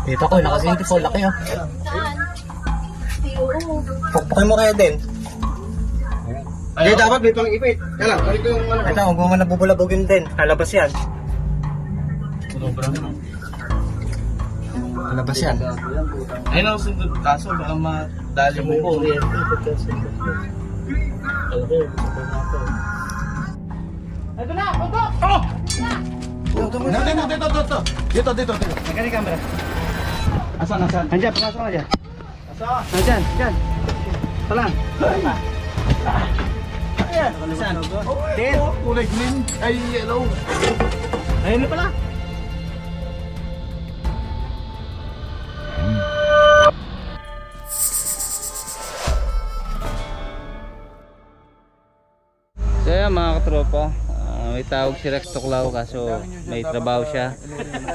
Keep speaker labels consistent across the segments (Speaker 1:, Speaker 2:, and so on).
Speaker 1: Dito ko, nakasinti po, laki oh.
Speaker 2: Saan?
Speaker 1: Pukpukin mo kaya din.
Speaker 3: Hindi, dapat may pang-ipit. Kaya lang, balik yung ano.
Speaker 1: Ito, huwag mo man nabubulabugin din. Lalabas yan. Lalabas yan.
Speaker 3: Ayun ako sundot kaso, baka madali mo po.
Speaker 1: Ito na, punto!
Speaker 3: Dito.
Speaker 1: Nagkani camera.
Speaker 3: Asan?
Speaker 1: Andiyan, pumasok ka dyan. Andiyan, dyan. Ito lang.
Speaker 3: Ayan.
Speaker 1: Saan? Din.
Speaker 3: Kulay green. Ay, yellow.
Speaker 1: Ayun na pala.
Speaker 4: So yan mga katropa, may tawag si Rex Tuklaw kaso may trabaho siya.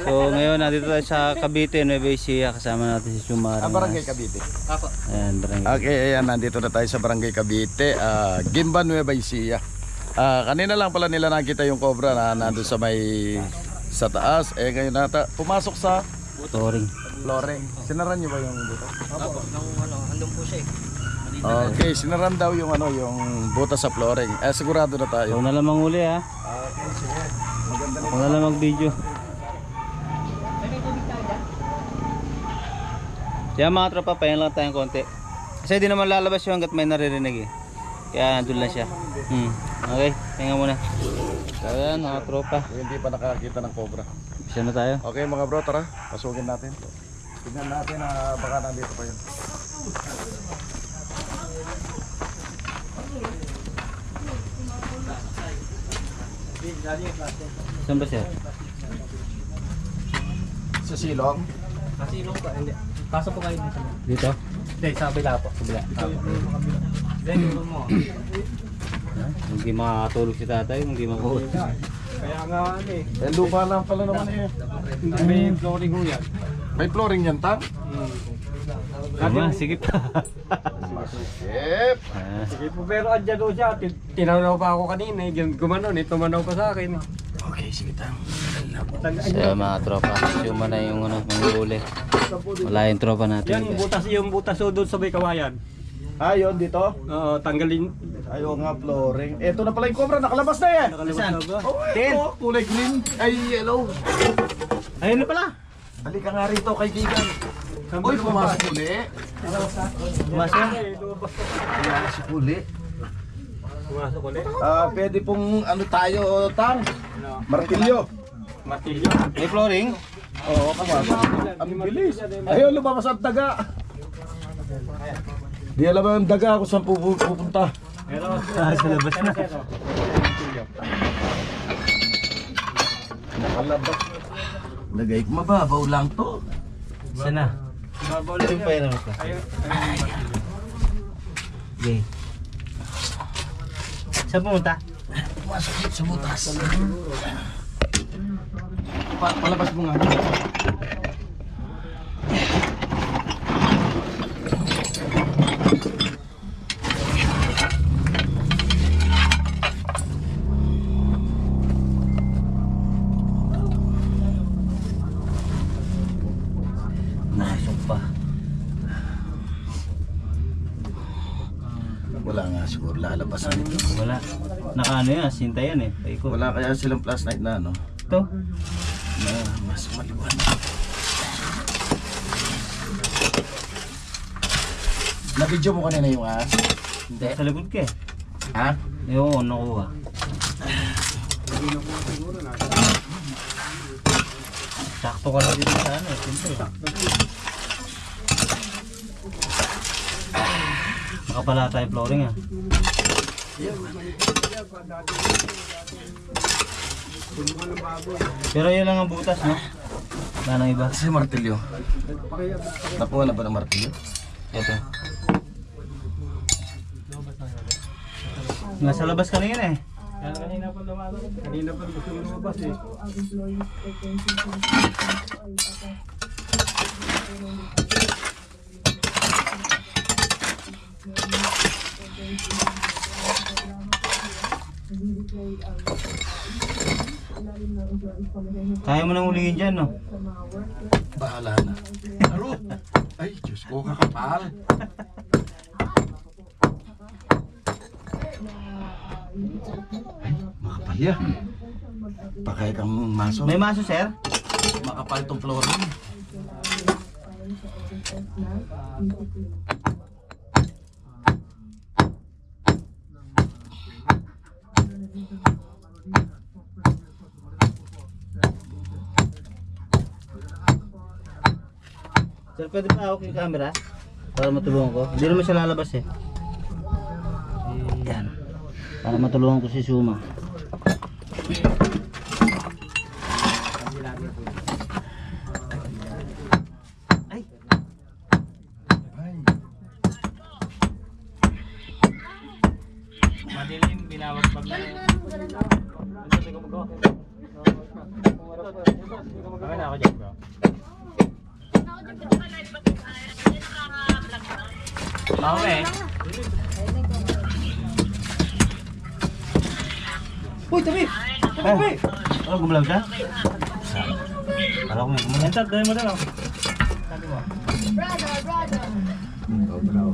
Speaker 4: So ngayon nandito tayo sa Cavite, Nueva Ecija, kasama natin si Chumara.
Speaker 3: Barangay Cavite.
Speaker 4: Ayan, barangay.
Speaker 3: Okay, ayan, nandito na tayo sa Barangay Cavite, Gimba, Nueva Ecija. Kanina lang pala nila nakita yung cobra na nandun sa sa taas. Ngayon nata pumasok sa
Speaker 4: Touring.
Speaker 3: flooring. Sinaran niyo ba yung dito?
Speaker 1: Opo, andun po siya eh.
Speaker 3: Okay, sinaran daw yung yung butas sa flooring. Sigurado na
Speaker 4: So
Speaker 3: tayo.
Speaker 4: na lang manghuli ha. Ako na lang mag-video. Kaya mga tropa, pahinga lang tayong konti. Kasi di naman lalabas yun hanggat may naririnig eh. Kaya nandun lang siya. Okay, pahinga muna. So yan mga tropa,
Speaker 3: Hindi pa nakakita ng cobra.
Speaker 4: bisa na tayo.
Speaker 3: Okay mga bro, tara. Pasukin natin. Tignan natin na baka nandito pa yun.
Speaker 4: Saan ba siya?
Speaker 3: Sa silong.
Speaker 1: Kasilong pa, hindi. Pasok po kayo dito.
Speaker 4: Dito?
Speaker 1: Hindi, sa kabila po. Kabila. Then, mo.
Speaker 4: Hindi makakatulog si tatay, hindi makuha.
Speaker 1: Kaya nga eh.
Speaker 3: Lupa lang pala naman eh.
Speaker 1: May flooring ho yan.
Speaker 3: May flooring yan, Tang?
Speaker 4: Tama, sige pa.
Speaker 3: Yep.
Speaker 1: Sige po, pero andyan ho siya. Tinanaw pa ako kanina. Gumano, tumanaw pa sa akin.
Speaker 3: Okay, sige, Tang.
Speaker 4: So mga tropa, suma na yung manghuli. Wala yung tropa natin.
Speaker 1: Yung butas ho doon sa may kawayan.
Speaker 3: Ayun, dito.
Speaker 1: Oo, tanggalin.
Speaker 3: Ayaw nga, flooring. Eto na pala yung cobra, nakalabas na yan.
Speaker 1: Nakalabas na ba?
Speaker 3: Oh, ito, kulay green. Ay, yellow.
Speaker 1: Ayun na pala.
Speaker 3: Halika nga rito, kaibigan. Uy, pumasok uli.
Speaker 1: Pumasok?
Speaker 3: Pumasok uli.
Speaker 1: Pumasok ulit.
Speaker 3: Pwede pong ano tayo, Tang? Martilyo.
Speaker 1: Martilyo.
Speaker 4: May flooring?
Speaker 3: Oo, pumasok. Ang bilis. Ayun, lumabas ang daga. Di alam ang daga kung saan pupunta.
Speaker 4: Sa labas na.
Speaker 3: Nakalabas. Lagay ko, mababaw lang to.
Speaker 4: Saan na? Yung pera mo ka. Okay. Saan pumunta?
Speaker 3: Masakit sa butas. Palabas mo nga.
Speaker 4: Nasok pa.
Speaker 3: Wala nga siguro lalabasan ito.
Speaker 4: Wala. Nakaano yan, sinta yan eh. Paikot.
Speaker 3: Wala kaya silang flashlight na ano?
Speaker 4: Ito.
Speaker 3: Na mas maliwanag. Na-video mo kanina yung ahas?
Speaker 4: Hindi. Sa likod ka eh.
Speaker 3: Ha?
Speaker 4: Oo, nakuha. Sakto ka lang dito sa ano eh. Siyempre. Makapala tayo flooring ah. Pero yun lang ang butas no? Wala nang iba.
Speaker 3: Kasi martilyo. Nakuha na ba ng martilyo?
Speaker 4: Ito. Nasa labas kanina eh.
Speaker 1: Kanina pa lumalabas. Kanina pa gusto lumabas eh.
Speaker 4: Kaya mo nang ulihin dyan, no?
Speaker 3: Bahala na. Aro! Ay, Diyos ko, kakapal. Ay, makapal yan. Pakay kang maso.
Speaker 4: May maso, sir?
Speaker 3: Makapal itong flooring.
Speaker 4: Sir, pwede pa hawak yung camera? Para matulungan ko. Hindi naman siya lalabas eh. Yan. Para matulungan ko si Suma. Ay! Madilim, binawag pag na. Kami na ako dyan, bro. Okay. Uy, tabi! Tabi! Oh, gumalaw siya? Kala ko may gumalaw. Entat, dahil mo daw. Sabi mo.
Speaker 2: Brother.
Speaker 3: Bravo.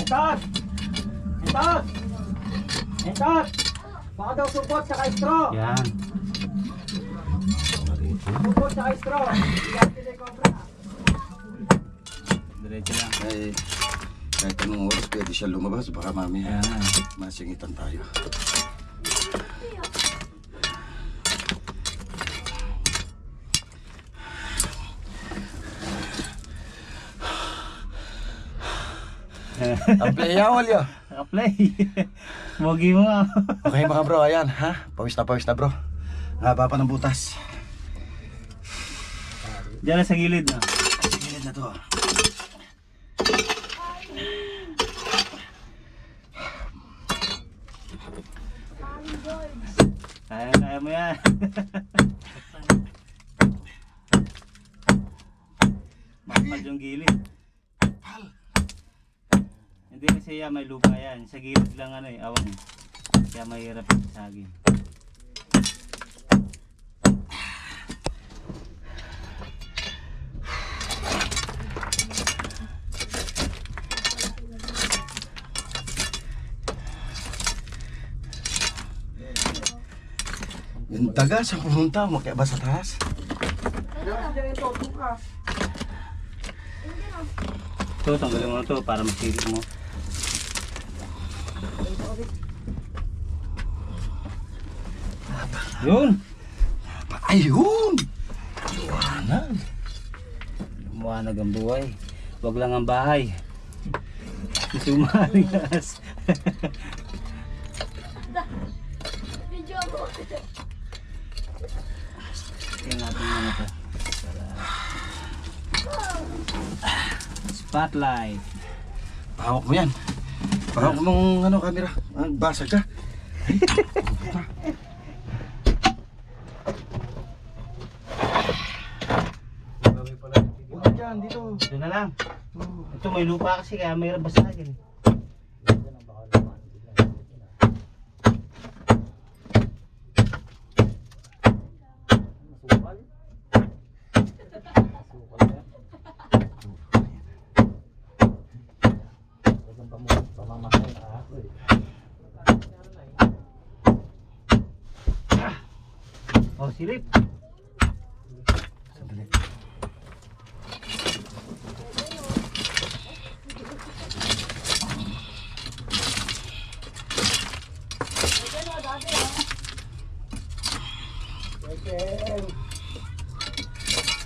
Speaker 1: Entot! Entot! Entot! Baka daw supot sa straw!
Speaker 4: Yan.
Speaker 1: Supot sa straw!
Speaker 4: Diretso lang.
Speaker 3: Ay, kahit anong oras pwede siya lumabas. Baka mamaya
Speaker 4: Ayan.
Speaker 3: masingitan tayo. Ang play awal yo.
Speaker 4: Naka-play. Mogi mo nga.
Speaker 3: Okay mga bro, ayan ha. Pawis na bro. Haba pa ng butas.
Speaker 4: Diyan na sa gilid na.
Speaker 3: Gilid na to.
Speaker 4: Kaya mo yan. Makapal yung gilid. Hindi kasi yan, may lupa yan. Sa gilid lang ano eh, awan eh. Kaya mahirap yung saging.
Speaker 3: Yung daga sa pumunta, makiaba sa taas.
Speaker 4: Ito, tanggalin mo na ito para masilip mo. Yun!
Speaker 3: Ayun! Liwanag.
Speaker 4: Lumawanag ang buhay. Huwag lang ang bahay. Sumaligas.
Speaker 2: Video mo.
Speaker 4: Tingnan natin muna ito. Spotlight.
Speaker 3: Pahawak mo yan. Pahawak mong ano, camera. Basag ka. Huwag dyan, dito.
Speaker 4: Ito na lang. Ito may lupa kasi kaya may basagin. Oh, silip.
Speaker 3: Sandali.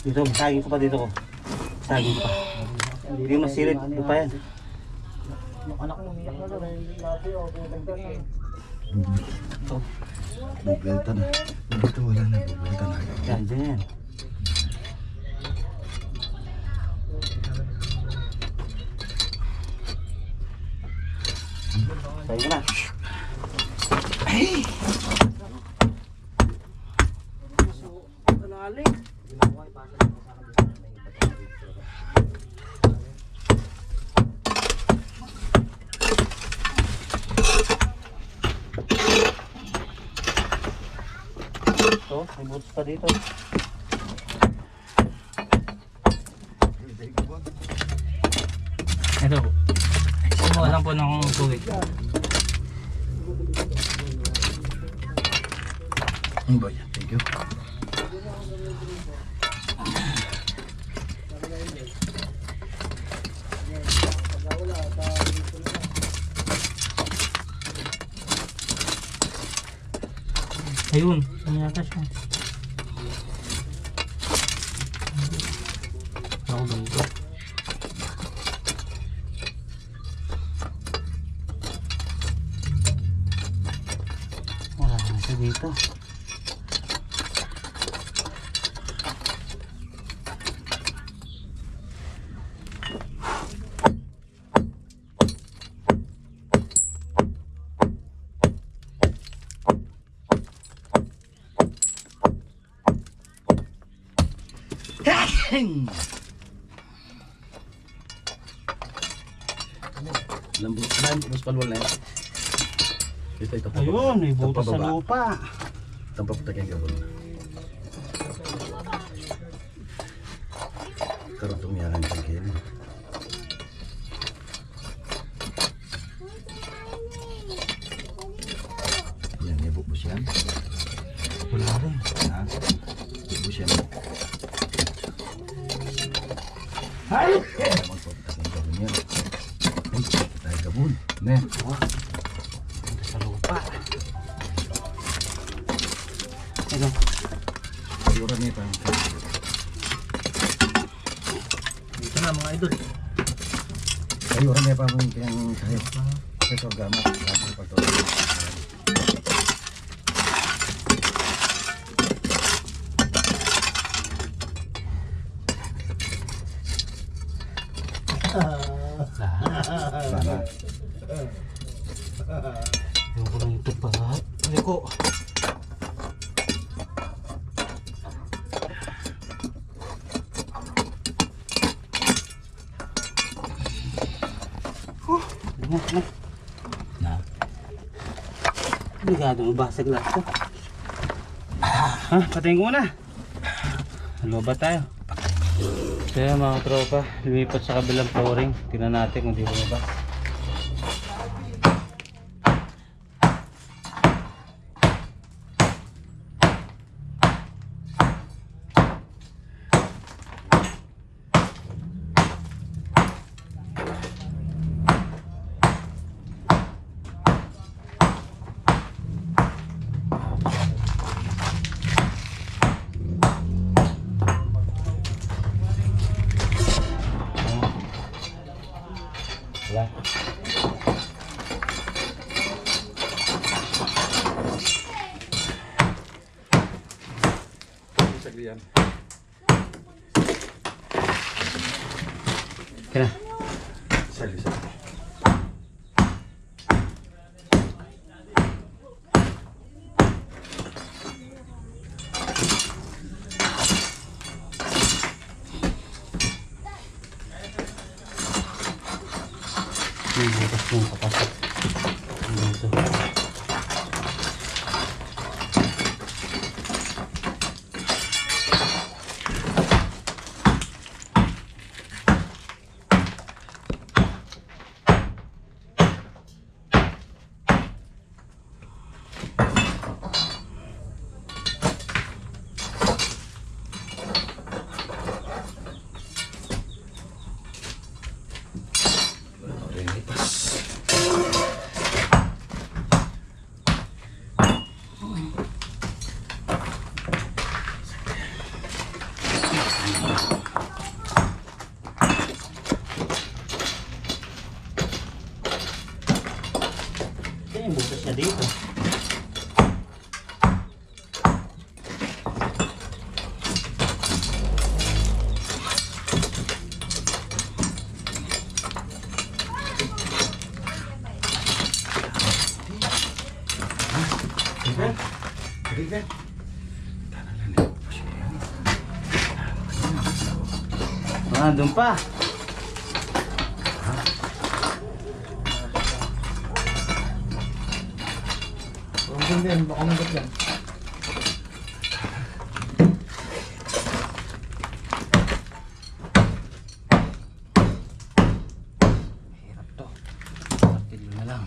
Speaker 4: Dito, basagin ko pa dito ko. Basagin ko pa. Hindi masilip. Ito pa yan.
Speaker 3: Bubelta na. Dito wala na. Bubelta na.
Speaker 4: Yan, dyan yan. Sabi ko na.
Speaker 3: Ay!
Speaker 4: may butas pa dito. Ito po. Kumuha lang po ng tubig.
Speaker 3: Thank you.
Speaker 4: Ayun, ano yata siya? Ako ba ito? Wala na siya dito.
Speaker 3: Lambot na, mas palwal na yan. Ito.
Speaker 4: Ayun, may butas sa lupa.
Speaker 3: Tampak tak yang gabon. Karutong yaran kagin. Yan, ibubos yan.
Speaker 4: Wala rin.
Speaker 3: Ha? Ibubos yan.
Speaker 4: Ay!
Speaker 3: Magpapatak ng gabon yan. Ay, tayo gabon. Ne?
Speaker 4: Sa lupa. Ito.
Speaker 3: Siguro niya pa.
Speaker 4: Dito na mga idol.
Speaker 3: Siguro niya pa mong kanyang kayo. Kesor gama. Kapag pagtulog. Sana.
Speaker 4: Yung ko lang ito pa. Ano ko?
Speaker 3: Na.
Speaker 4: Ligado mabasag lahat ko. Ha? Patayin ko muna. Luba tayo. Kaya mga tropa, lumipat sa kabilang flooring. Tingnan natin kung di bumaba. Wala.
Speaker 3: Saglian.
Speaker 4: Kaya.
Speaker 3: Sagli.
Speaker 4: Yung butas yung kapasok. Dito. Kaya yung butas niya dito. Ah, doon pa.
Speaker 3: Huwag din, baka magat yan. lang.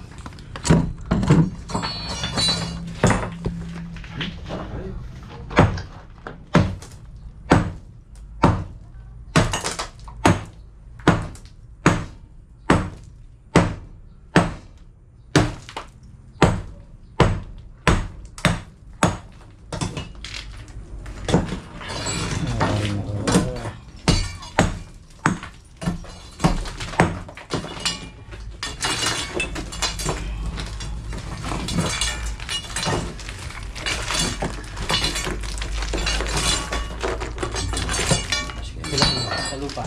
Speaker 4: Sa lupa.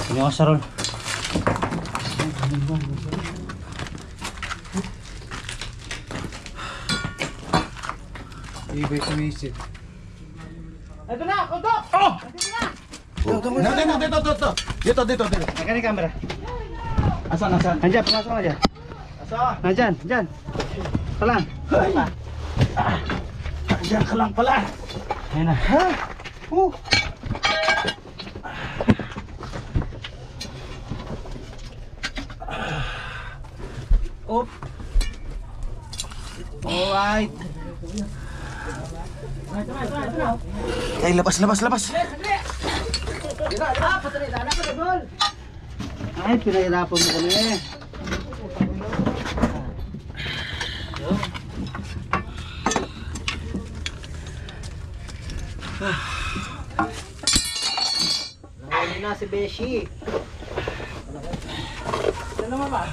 Speaker 4: Ini ako sarol.
Speaker 1: Ibig kumisip.
Speaker 4: Ito na! Kuto!
Speaker 3: Oh! Dito.
Speaker 4: Nagkano yung camera? Asan? Nandiyan, pumasok ka dyan. Asan? Nandiyan, dyan. Palang.
Speaker 3: Diyan ka lang pala.
Speaker 4: Ayun na.
Speaker 3: Op. Alright. Ay, labas.
Speaker 4: Ay, pinahirapan mo kami eh. Nahuli na si Beshi. Ano naman ba?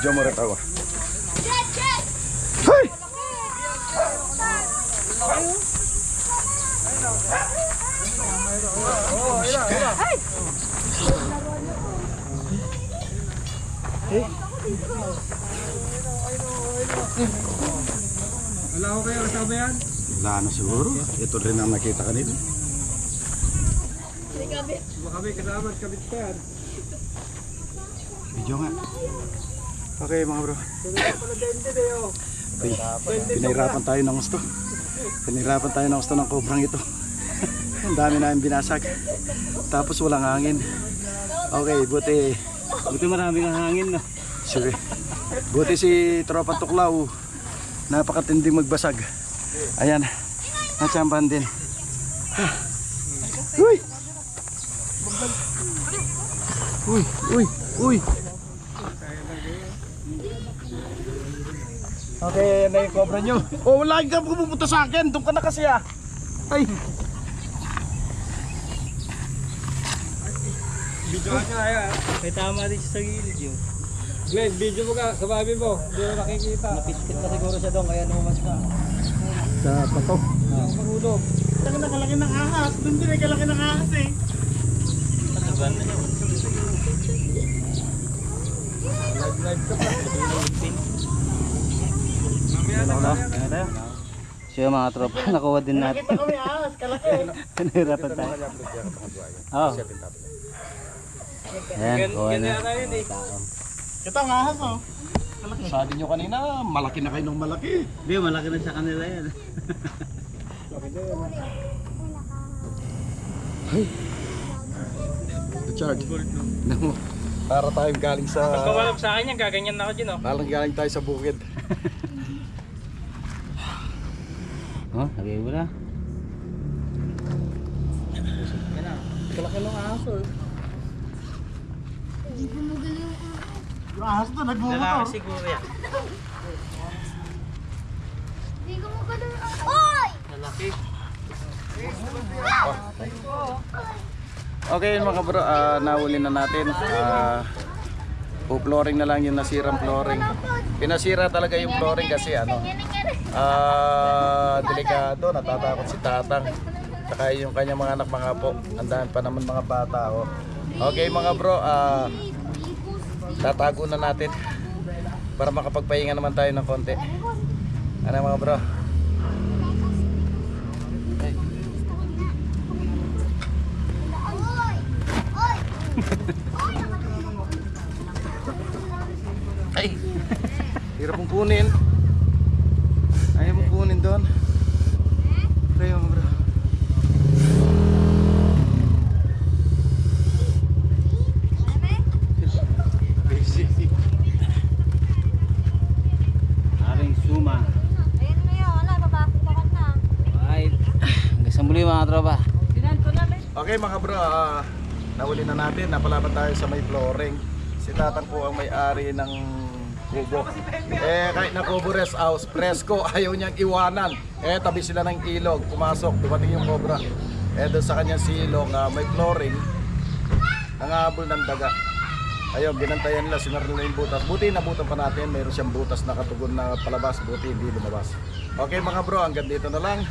Speaker 3: Diyan mo rin ako.
Speaker 1: Wala ko kayo kasama yan.
Speaker 3: Wala na siguro. Ito rin ang nakita kanina.
Speaker 1: Kami kasama at kabit pa yan.
Speaker 3: Video nga. Okay mga bro. Ay, pinahirapan tayo ng gusto. Pinahirapan tayo ng gusto ng kobrang ito. Ang dami namin binasag. Tapos walang hangin. Okay, buti
Speaker 4: Maraming ang hangin na.
Speaker 3: sige. Buti si Tropa Tuklaw. Napakatinding magbasag. Ayan. Natsambahan din. Uy! Uy! Okay, na yung cobra nyo. Oh, lagi ka pupunta sa akin. Doon ka na kasi ah. Ay.
Speaker 1: Video ka kaya.
Speaker 4: May tama din siya sa gilid yun.
Speaker 1: Glenn, video mo ka sa babi mo. Hindi mo nakikita.
Speaker 4: Napiskit na siguro siya doon kaya lumas ka.
Speaker 3: Sa pato.
Speaker 1: Marunong.
Speaker 4: Nakalaki ng ahas. Doon din ay kalaki ng ahas eh. Pataban na yun.
Speaker 1: Live ka pa.
Speaker 4: Siya mga tropa, nakuha din natin. Nakita kami ahas, kalaki. Pinahirapan tayo. Oo. Ayan, kuha na.
Speaker 3: Ito ang ahas oh. Sabi nyo kanina, malaki na kayo ng malaki.
Speaker 4: Hindi, malaki na sa kanila yan.
Speaker 3: Richard, no. Para tayong galing sa...
Speaker 4: Pagkawalap sa akin yan, gaganyan na ako dyan oh.
Speaker 3: Parang galing tayo sa bukid.
Speaker 4: Oh, lagay mo na. Laki ng aso eh.
Speaker 2: Hindi gumagalaw yung
Speaker 5: Yung ahas to, nagmumotor.
Speaker 4: siguro yan.
Speaker 2: Hindi gumagalaw yung Oy!
Speaker 4: Lalaki.
Speaker 3: Okay yun mga bro, nahuli na natin. Flooring na lang yung nasirang flooring. Pinasira talaga yung flooring kasi delikado, natatakot si Tatang. Saka yung kanyang mga anak mga po. Andahan pa naman mga bata. Oh. Okay mga bro, tatago na natin para makapagpahinga naman tayo ng konti. Ano mga bro? Ay! Hirap mong kunin. Ayaw mong kunin doon. Ayaw mo bro.
Speaker 4: Aring suma.
Speaker 2: Ayun na yun, wala, babakit na.
Speaker 4: Ay, hanggang sa muli mga tropa.
Speaker 3: Okay mga bro, nahuli na natin. Napalaban tayo sa may flooring. Si Tatang po ang may-ari ng kubo. Kahit na kubo rest house, presko, ayaw niyang iwanan. Tabi sila ng ilog, pumasok, dumating yung cobra. Doon sa kanyang silong, may flooring, nangahabol ng daga. Ayun, binantayan nila, sinaril na yung butas. Buti nabutan pa natin, mayroon siyang butas na katugon na palabas, buti hindi lumabas. Okay mga bro, hanggang dito na lang.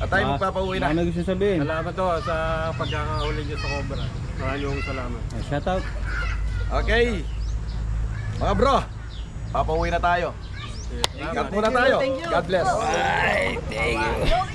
Speaker 3: At tayo magpapauwi na.
Speaker 4: Ano gusto sabihin?
Speaker 1: Salamat to sa pagkakahuli niyo sa cobra. Maraming salamat.
Speaker 4: Shout out.
Speaker 3: Okay. Mga bro, papauwi na tayo. Ingat muna tayo. God bless.
Speaker 4: Ay, thank you.